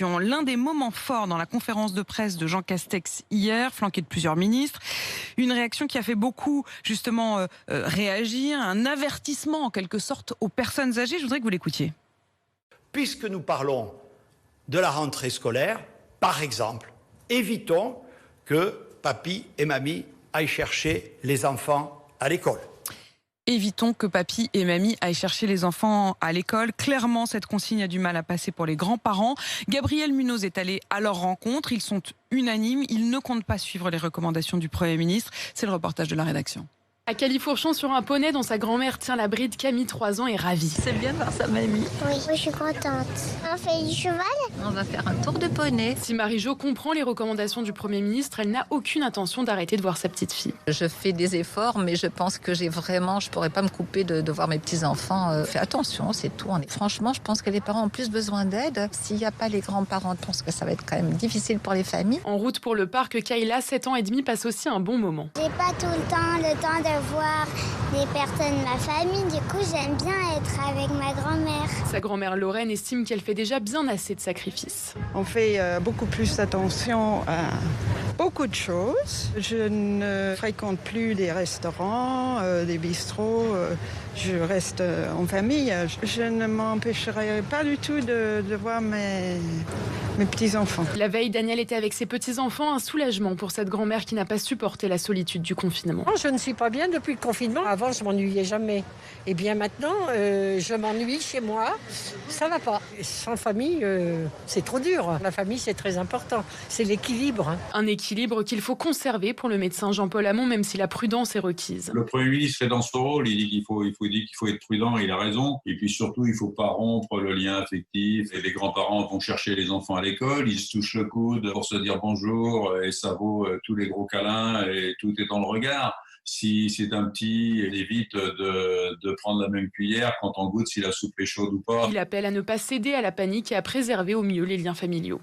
L'un des moments forts dans la conférence de presse de Jean Castex hier, flanqué de plusieurs ministres, une réaction qui a fait beaucoup justement réagir, un avertissement en quelque sorte aux personnes âgées. Je voudrais que vous l'écoutiez. Puisque nous parlons de la rentrée scolaire, par exemple, évitons que papy et mamie aillent chercher les enfants à l'école. Évitons que papy et mamie aillent chercher les enfants à l'école. Clairement, cette consigne a du mal à passer pour les grands-parents. Gabriel Munoz est allé à leur rencontre. Ils sont unanimes. Ils ne comptent pas suivre les recommandations du Premier ministre. C'est le reportage de la rédaction. À Califourchon, sur un poney dont sa grand-mère tient la bride, Camille, 3 ans, est ravie. C'est bien de voir sa mamie. Oui, je suis contente. On fait du cheval? On va faire un tour de poney. Si Marie-Jo comprend les recommandations du Premier ministre, elle n'a aucune intention d'arrêter de voir sa petite fille. Je fais des efforts, mais je pense que je pourrais pas me couper de voir mes petits-enfants. Fais attention, c'est tout. Franchement, je pense que les parents ont plus besoin d'aide. S'il n'y a pas les grands-parents, je pense que ça va être quand même difficile pour les familles. En route pour le parc, Kayla, 7 ans et demi, passe aussi un bon moment. J'ai pas tout le temps de voir des personnes de ma famille. Du coup, j'aime bien être avec ma grand-mère. Sa grand-mère Lorraine estime qu'elle fait déjà bien assez de sacrifices. On fait beaucoup plus attention à beaucoup de choses. Je ne fréquente plus des restaurants, des bistrots. Je reste en famille. Je ne m'empêcherai pas du tout de voir mes petits-enfants. La veille, Daniel était avec ses petits-enfants, un soulagement pour cette grand-mère qui n'a pas supporté la solitude du confinement. Je ne suis pas bien depuis le confinement. Avant, je m'ennuyais jamais. Et bien maintenant, je m'ennuie chez moi. Ça va pas. Sans famille, c'est trop dur. La famille, c'est très important. C'est l'équilibre. Un équilibre qu'il faut conserver pour le médecin Jean-Paul Hamon, même si la prudence est requise. Le Premier ministre est dans son rôle. Il dit qu'il faut être prudent. Il a raison. Et puis surtout, il ne faut pas rompre le lien affectif. Et les grands-parents vont chercher les enfants à l'école. Ils se touchent le coude pour se dire bonjour. Et ça vaut tous les gros câlins. Et tout est dans le regard. Si c'est un petit, il évite de prendre la même cuillère quand on goûte si la soupe est chaude ou pas. Il appelle à ne pas céder à la panique et à préserver au mieux les liens familiaux.